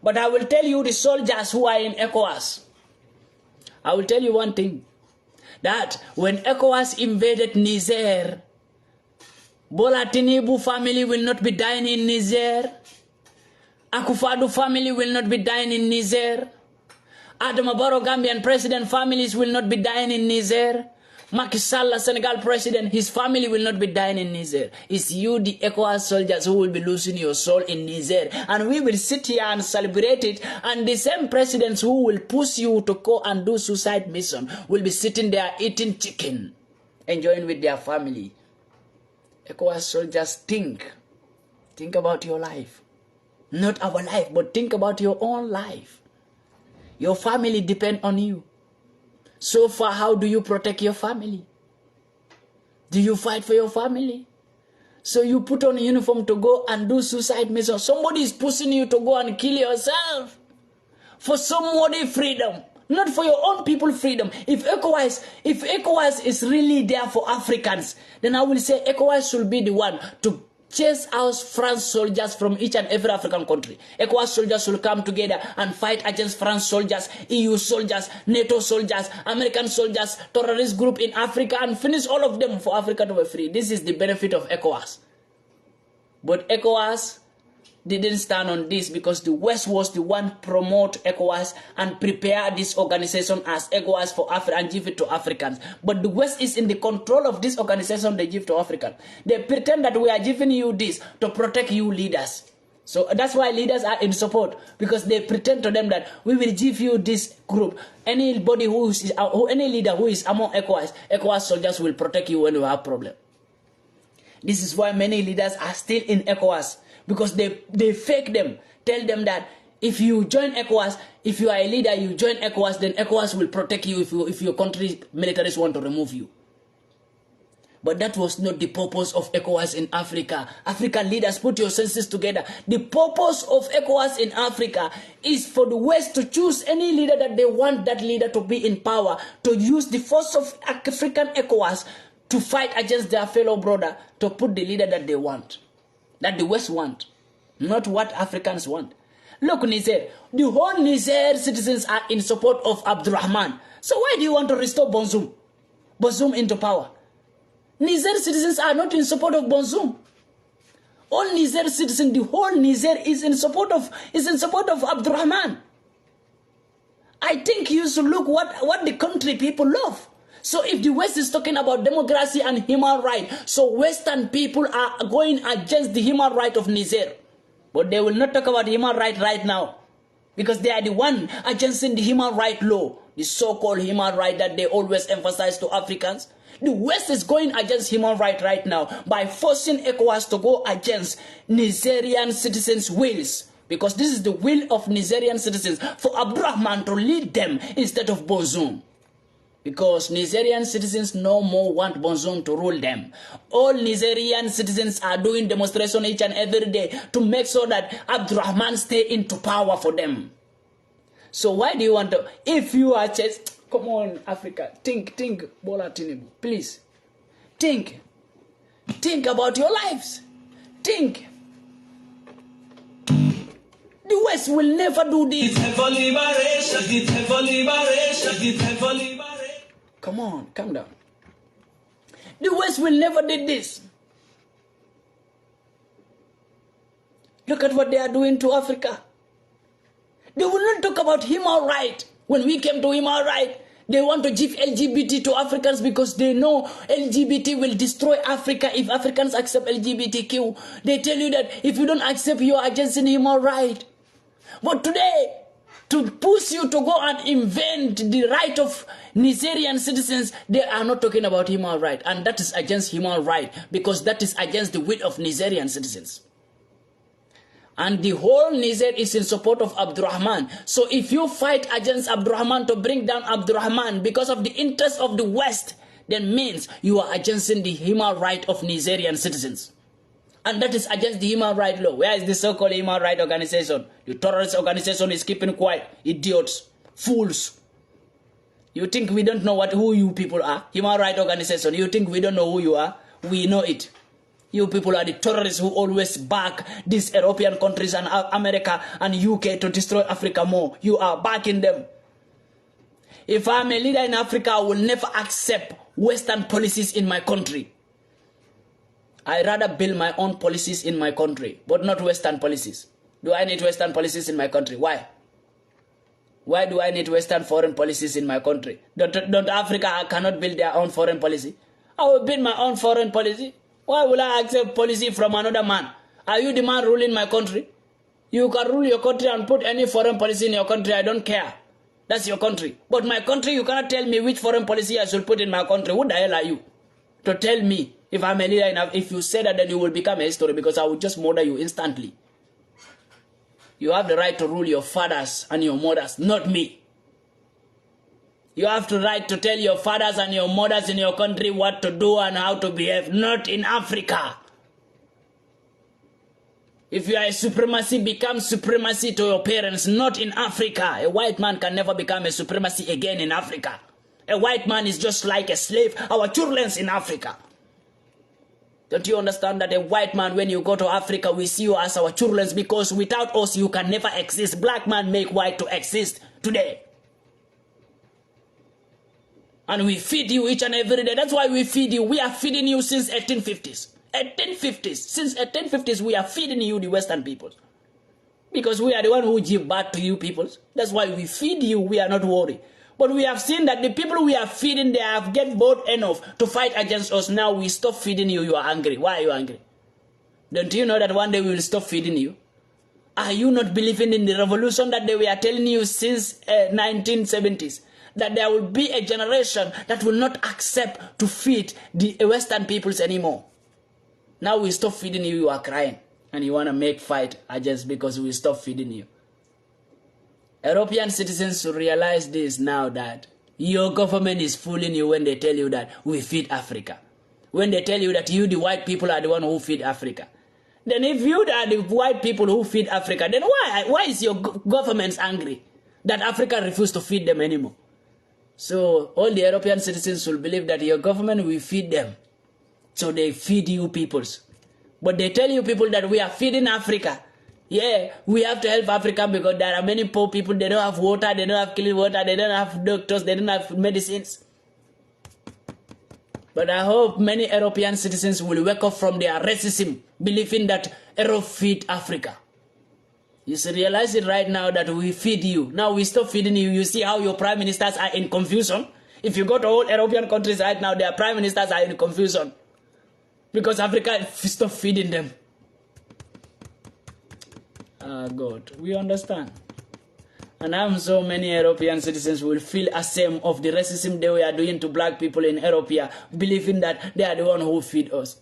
But I will tell you, the soldiers who are in ECOWAS, I will tell you one thing, that when ECOWAS invaded Niger, Bola Tinubu family will not be dying in Niger. Akufo-Addo family will not be dying in Niger. Adama Barrow Gambian president families will not be dying in Niger. Macky Sall, Senegal president, his family will not be dying in Niger. It's you, the ECOWAS soldiers, who will be losing your soul in Niger. And we will sit here and celebrate it. And the same presidents who will push you to go and do suicide mission will be sitting there eating chicken, enjoying with their family. ECOWAS soldiers, think about your life. Not our life, but think about your own life. Your family depend on you. So far, how do you protect your family? Do you fight for your family? So you put on a uniform to go and do suicide mission. Somebody is pushing you to go and kill yourself for somebody's freedom, not for your own people freedom. If ECOWAS is really there for Africans, then I will say ECOWAS should be the one to chase out France soldiers from each and every African country. ECOWAS soldiers will come together and fight against France soldiers, EU soldiers, NATO soldiers, American soldiers, terrorist group in Africa, and finish all of them for Africa to be free. This is the benefit of ECOWAS. But ECOWAS didn't stand on this because the West was the one promote ECOWAS and prepare this organization as ECOWAS for Africa and give it to Africans. But the West is in the control of this organization they give to Africans. They pretend that we are giving you this to protect you leaders. So that's why leaders are in support, because they pretend to them that we will give you this group. Anybody any leader who is among ECOWAS soldiers will protect you when you have problem. This is why many leaders are still in ECOWAS. Because they fake them, tell them that if you join ECOWAS, if you are a leader, you join ECOWAS, then ECOWAS will protect you if your country's militaries want to remove you. But that was not the purpose of ECOWAS in Africa. African leaders, put your senses together. The purpose of ECOWAS in Africa is for the West to choose any leader that they want that leader to be in power, to use the force of African ECOWAS to fight against their fellow brother, to put the leader that they want. That the West want, not what Africans want. Look, Niger, the whole Niger citizens are in support of Abdurrahman. So why do you want to restore Bonzoum into power? Niger citizens are not in support of Bonzoum. All Niger citizens, the whole Niger is in support of Abdurrahman. I think you should look what the country people love. So if the West is talking about democracy and human rights, so Western people are going against the human right of Niger. But they will not talk about human right right now, because they are the one against the human right law, the so-called human right that they always emphasize to Africans. The West is going against human right right now by forcing ECOWAS to go against Nigerian citizens' wills, because this is the will of Nigerian citizens for Abdurrahman to lead them instead of Bonzoum. Because Nigerian citizens no more want Bonzoum to rule them. All Nigerian citizens are doing demonstration each and every day to make sure that Abdurrahman stay into power for them. So why do you want to, if you are just, come on Africa, think, Bola Tinubu, please. Think about your lives. Think. The West will never do this. Come on, calm down. The West will never do this. Look at what they are doing to Africa. They will not talk about human rights. When we came to human rights, they want to give LGBT to Africans because they know LGBT will destroy Africa if Africans accept LGBTQ. They tell you that if you don't accept, you are against human rights. But today, to push you to go and invent the right of Nigerian citizens, they are not talking about human rights. And that is against human rights, because that is against the will of Nigerian citizens. And the whole Niger is in support of Abdurrahman. So if you fight against Abdurrahman to bring down Abdurrahman because of the interest of the West, then means you are against the human right of Nigerian citizens. And that is against the human rights law. Where is the so-called human rights organization? The terrorist organization is keeping quiet. Idiots. Fools. You think we don't know who you people are? Human rights organization. You think we don't know who you are? We know it. You people are the terrorists who always back these European countries and America and UK to destroy Africa more. You are backing them. If I'm a leader in Africa, I will never accept Western policies in my country. I rather build my own policies in my country, but not Western policies. Do I need Western policies in my country? Why? Why do I need Western foreign policies in my country? Don't Africa cannot build their own foreign policy? I will build my own foreign policy. Why will I accept policy from another man? Are you the man ruling my country? You can rule your country and put any foreign policy in your country. I don't care. That's your country. But my country, you cannot tell me which foreign policy I should put in my country. Who the hell are you to tell me if I'm a leader enough? If you say that, then you will become a history because I will just murder you instantly. You have the right to rule your fathers and your mothers, not me. You have the right to tell your fathers and your mothers in your country what to do and how to behave, not in Africa. If you are a supremacy, become supremacy to your parents, not in Africa. A white man can never become a supremacy again in Africa. A white man is just like a slave. Our children's in Africa. Don't you understand that a white man, when you go to Africa, we see you as our children's because without us, you can never exist. Black man make white to exist today. And we feed you each and every day. That's why we feed you. We are feeding you since 1850s. 1850s. Since 1850s, we are feeding you, the Western peoples. Because we are the one who give birth to you peoples. That's why we feed you. We are not worried. But we have seen that the people we are feeding, they have get bored enough to fight against us. Now we stop feeding you. You are angry. Why are you angry? Don't you know that one day we will stop feeding you? Are you not believing in the revolution that they were telling you since 1970s? That there will be a generation that will not accept to feed the Western peoples anymore. Now we stop feeding you, you are crying. And you want to make fight just because we stop feeding you. European citizens should realize this now, that your government is fooling you when they tell you that we feed Africa. When they tell you that you, the white people, are the one who feed Africa. Then if you are the white people who feed Africa, then why is your government angry that Africa refuses to feed them anymore? So all the European citizens will believe that your government will feed them. So they feed you peoples. But they tell you people that we are feeding Africa. Yeah, we have to help Africa because there are many poor people. They don't have water, they don't have clean water, they don't have doctors, they don't have medicines. But I hope many European citizens will wake up from their racism, believing that Europe feed Africa. You should realize it right now that we feed you. Now we stop feeding you. You see how your prime ministers are in confusion? If you go to all European countries right now, their prime ministers are in confusion. Because Africa stop feeding them. God, we understand. And I'm so many European citizens will feel ashamed of the racism they were doing to black people in Europe, believing that they are the one who feed us.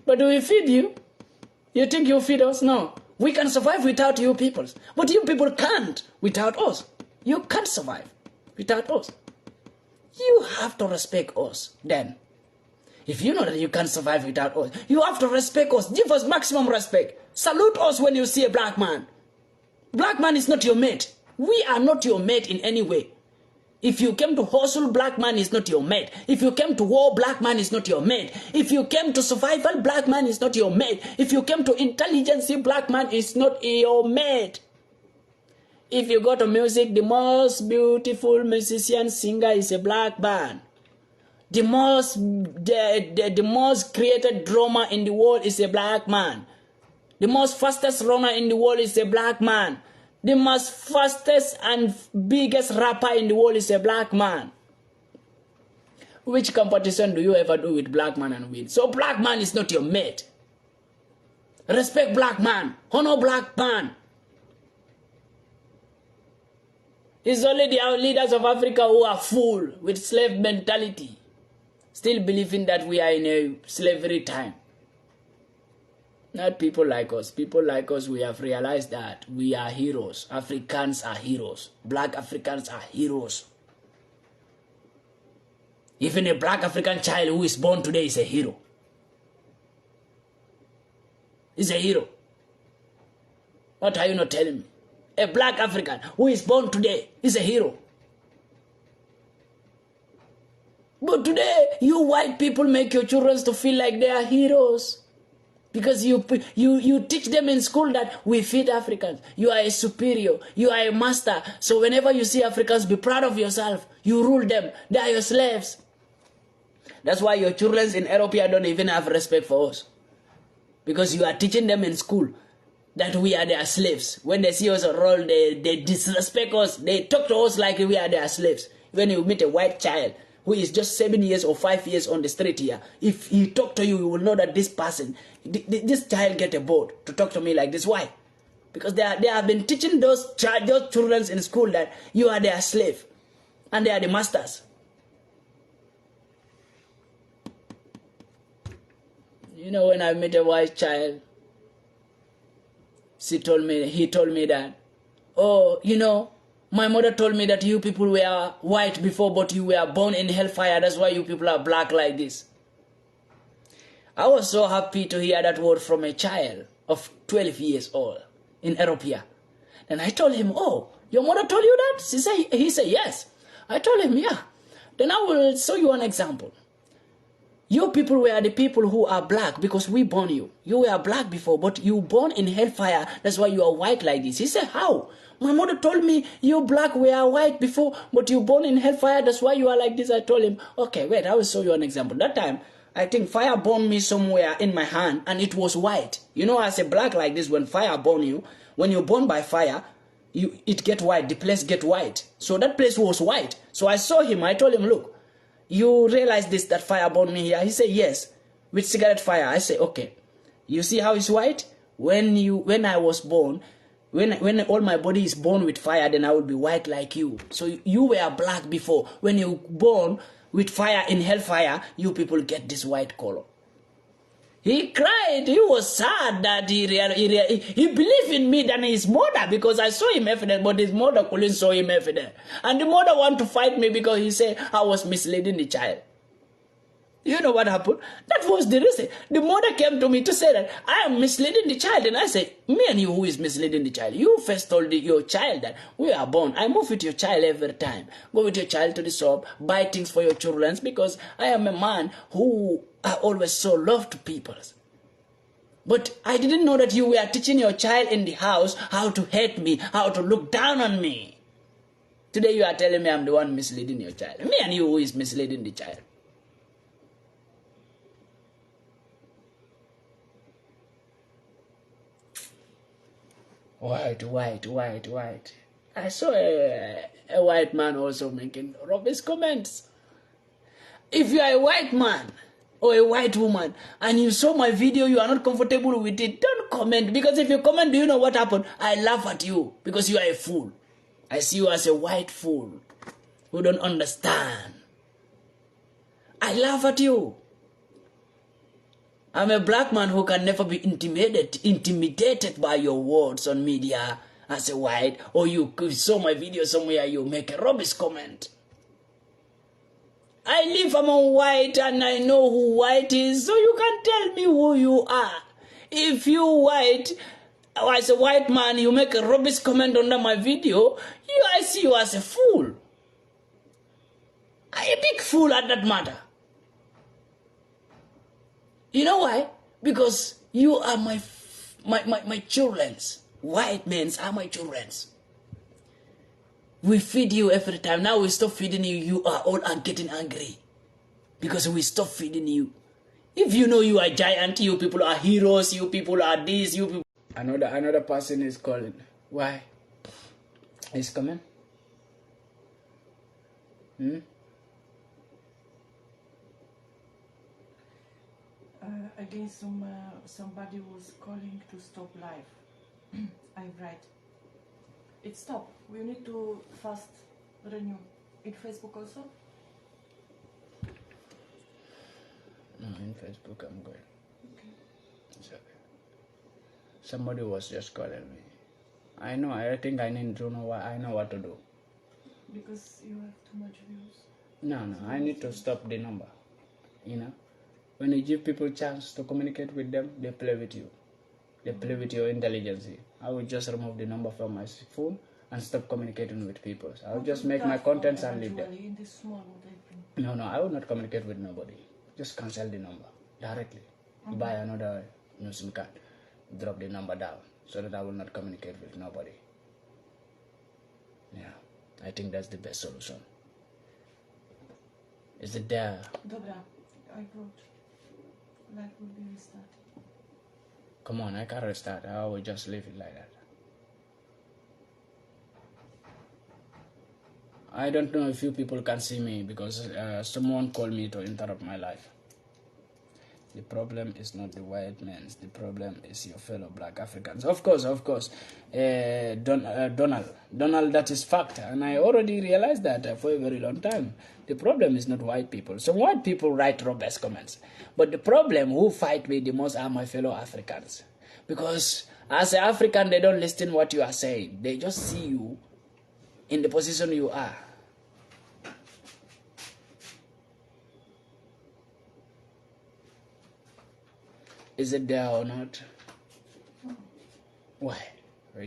But do we feed you? You think you feed us? No. We can survive without you people. But you people can't without us. You can't survive without us. You have to respect us then. If you know that you can't survive without us, you have to respect us. Give us maximum respect. Salute us when you see a black man. Black man is not your mate. We are not your mate in any way. If you came to hustle, black man is not your mate. If you came to war, black man is not your mate. If you came to survival, black man is not your mate. If you came to intelligence, black man is not your mate. If you go to music, the most beautiful musician singer is a black man. The most created drummer in the world is a black man. The most fastest runner in the world is a black man. The most fastest and biggest rapper in the world is a black man. Which competition do you ever do with black man and win? So black man is not your mate. Respect black man. Honor black man. It's only the leaders of Africa who are full with slave mentality, still believing that we are in a slavery time. Not people like us. People like us, we have realized that we are heroes. Africans are heroes. Black Africans are heroes. Even a black African child who is born today is a hero. He's a hero. What are you not telling me? A black African who is born today is a hero. But today, you white people make your children to feel like they are heroes. Because you teach them in school that we feed Africans. You are a superior. You are a master. So whenever you see Africans, be proud of yourself. You rule them. They are your slaves. That's why your children in Europe don't even have respect for us. Because you are teaching them in school that we are their slaves. When they see us roll, they disrespect us. They talk to us like we are their slaves. When you meet a white child who is just 7 years or 5 years on the street here, if he talk to you, you will know that this person, this child get a board to talk to me like this. Why? Because they have been teaching those children in school that you are their slave and they are the masters. You know, when I met a white child, he told me that, oh, you know, my mother told me that you people were white before, but you were born in hellfire. That's why you people are black like this. I was so happy to hear that word from a child of 12 years old in Europe. And I told him, oh, your mother told you that? He said, yes. I told him, yeah. Then I will show you an example. You people were the people who are black because we born you. You were black before, but you born in hellfire. That's why you are white like this. He said, how? My mother told me you black were white before, but you born in hellfire. That's why you are like this. I told him, okay, wait, I will show you an example. That time, I think fire burned me somewhere in my hand, and it was white. You know, as a black like this, when fire burn you, when you're burned by fire, it get white. The place get white. So that place was white. So I saw him. I told him, look, you realize this, that fire burned me here? He said, yes, with cigarette fire. I said, okay. You see how it's white? When I was born, when all my body is born with fire, then I will be white like you. So you were black before. When you born with fire in hellfire, you people get this white color. He cried. He was sad that he believed in me than his mother, because I saw him evident, but his mother couldn't show him evident. And the mother wanted to fight me because he said I was misleading the child. You know what happened? That was the reason. The mother came to me to say that I am misleading the child. And I said, me and you, who is misleading the child? You first told your child that we are born. I move with your child every time. Go with your child to the shop, buy things for your children, because I am a man who I always so love to people. But I didn't know that you were teaching your child in the house how to hate me, how to look down on me. Today you are telling me I'm the one misleading your child. Me and you, who is misleading the child? White. I saw a white man also making rubbish comments. If you are a white man or a white woman and you saw my video, you are not comfortable with it, don't comment. Because if you comment, do you know what happened? I laugh at you because you are a fool. I see you as a white fool who don't understand. I laugh at you. I'm a black man who can never be intimidated by your words on media as a white, or you saw my video somewhere, you make a rubbish comment. I live among white and I know who white is, so you can tell me who you are. If you white, as a white man, you make a rubbish comment under my video, I see you as a fool. A big fool at that matter. You know why? Because you are my children's. White men are my children's. We feed you every time. Now we stop feeding you. You are all getting angry. Because we stop feeding you. If you know you are giant, you people are heroes, you people are this, you people. Another person is calling. Why? He's coming? Again, somebody was calling to stop live. I write. It stopped. We need to fast renew. In Facebook also? No, in Facebook I'm going. Okay. It's okay. Somebody was just calling me. I know. I think I need to know what I know what to do. Because you have too much views. No. I need to stop the number. You know. When you give people a chance to communicate with them, they play with you. They play with your intelligence. I will just remove the number from my phone and stop communicating with people. So I'll just make my contents and leave them. In this small, what I bring. No, I will not communicate with nobody. Just cancel the number directly. Buy another new SIM card. Drop the number down so that I will not communicate with nobody. Yeah, I think that's the best solution. Is it there? Dobra, I wrote. Life will be restarted. Come on, I can't restart. I will just leave it like that. I don't know if you people can see me because someone called me to interrupt my life. The problem is not the white men. The problem is your fellow black Africans. Of course. Donald, that is fact. And I already realized that for a very long time. The problem is not white people. Some white people write robust comments. But the problem who fight me the most are my fellow Africans. Because as an African, they don't listen what you are saying. They just see you in the position you are. Is it there or not? Why?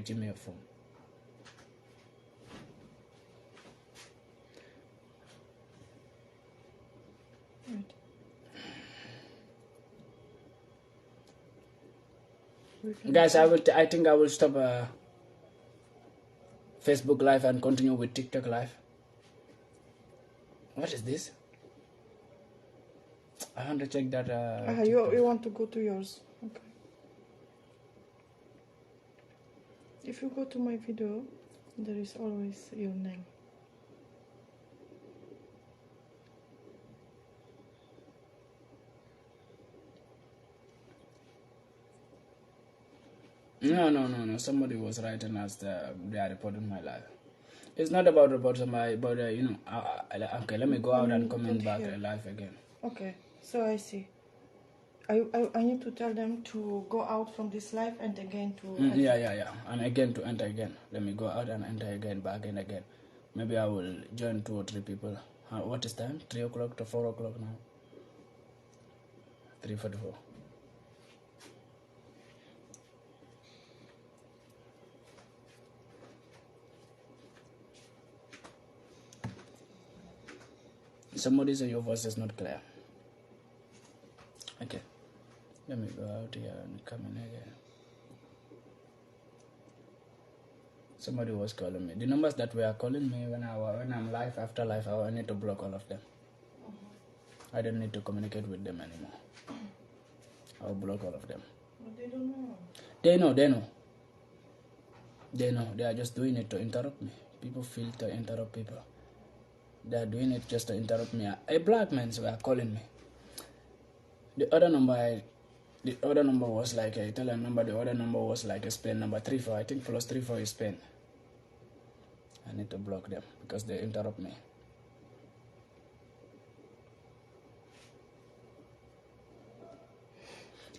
Give me your phone. Right. Guys, I think I will stop Facebook Live and continue with TikTok Live. What is this? I want to check that. You want to go to yours? Okay. If you go to my video, there is always your name. No. Somebody was writing as they are reporting my life. It's not about reporting my, but okay, let me go out and comment back live again. Okay, so I see. I need to tell them to go out from this live and again to... Yeah. And again to enter again. Let me go out and enter again, back and again. Maybe I will join 2 or 3 people. What is time? 3 o'clock to 4 o'clock now. 3:44. Somebody say your voice is not clear. Okay. Let me go out here and come in again. Somebody was calling me. The numbers that were calling me when I'm live, after live, I need to block all of them. I don't need to communicate with them anymore. I'll block all of them. But they don't know. They know. They are just doing it to interrupt me. People feel to interrupt people. They are doing it just to interrupt me. A black man were calling me. The other number was like a Italian number. The other number was like a Spain number 34. I think +34 is Spain. I need to block them because they interrupt me.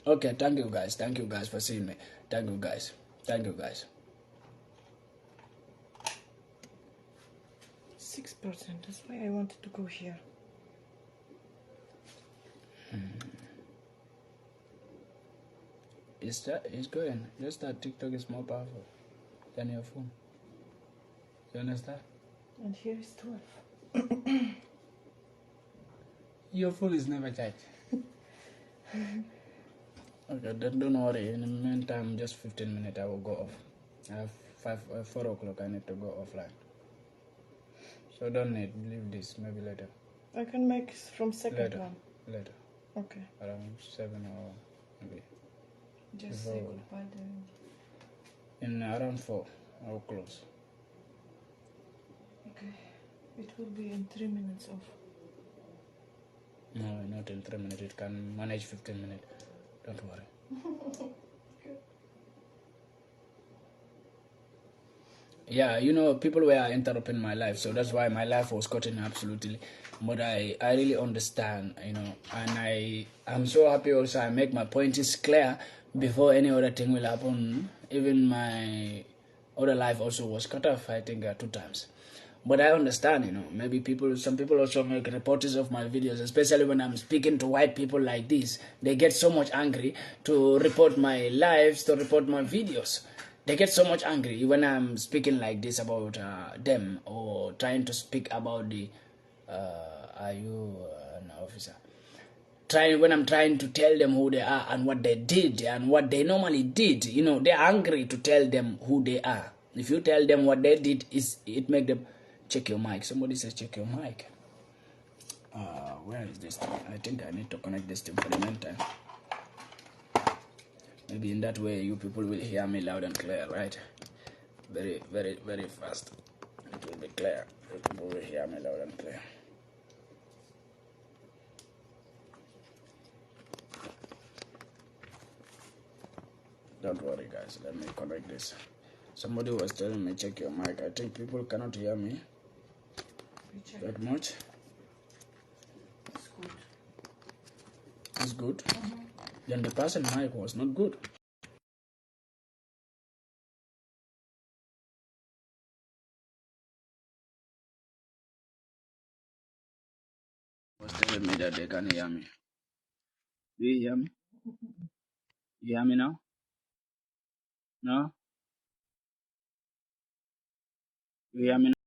Okay, thank you guys for seeing me. Thank you guys. 6%. That's why I wanted to go here. It's going. Just that TikTok is more powerful than your phone. You understand? And here is 12. Your phone is never charged. Okay, then don't worry. In the meantime, just 15 minutes I will go off. I have 4 o'clock I need to go offline. So don't leave this, maybe later. I can make from second one. Later. Okay. Around 7 or maybe. Just say goodbye then. In around 4, I will close. Okay. It will be in 3 minutes off. No, not in 3 minutes. It can manage 15 minutes. Don't worry. Okay. Yeah, people were interrupting my life, so that's why my life was cutting absolutely. But I really understand, and I'm so happy also I make my points clear before any other thing will happen. Even my other life also was cut off, I think 2 times. But I understand, maybe some people also make reports of my videos, especially when I'm speaking to white people like this. They get so much angry to report my lives, to report my videos. They get so much angry when I'm speaking like this about them, or trying to speak about are you an officer? When I'm trying to tell them who they are and what they did and what they normally did, they're angry to tell them who they are. If you tell them what they did, it make them check your mic. Somebody says check your mic. Where is this thing? I think I need to connect this thing for the meantime. Maybe in that way you people will hear me loud and clear, right? Very, very, very fast. It will be clear. You people will hear me loud and clear. Don't worry, guys. Let me connect this. Somebody was telling me check your mic. I think people cannot hear me that much. It's good. It's good. Then the person mic was not good. Was telling me that they can hear me. Do you hear me? You hear me now? No? You hear me now?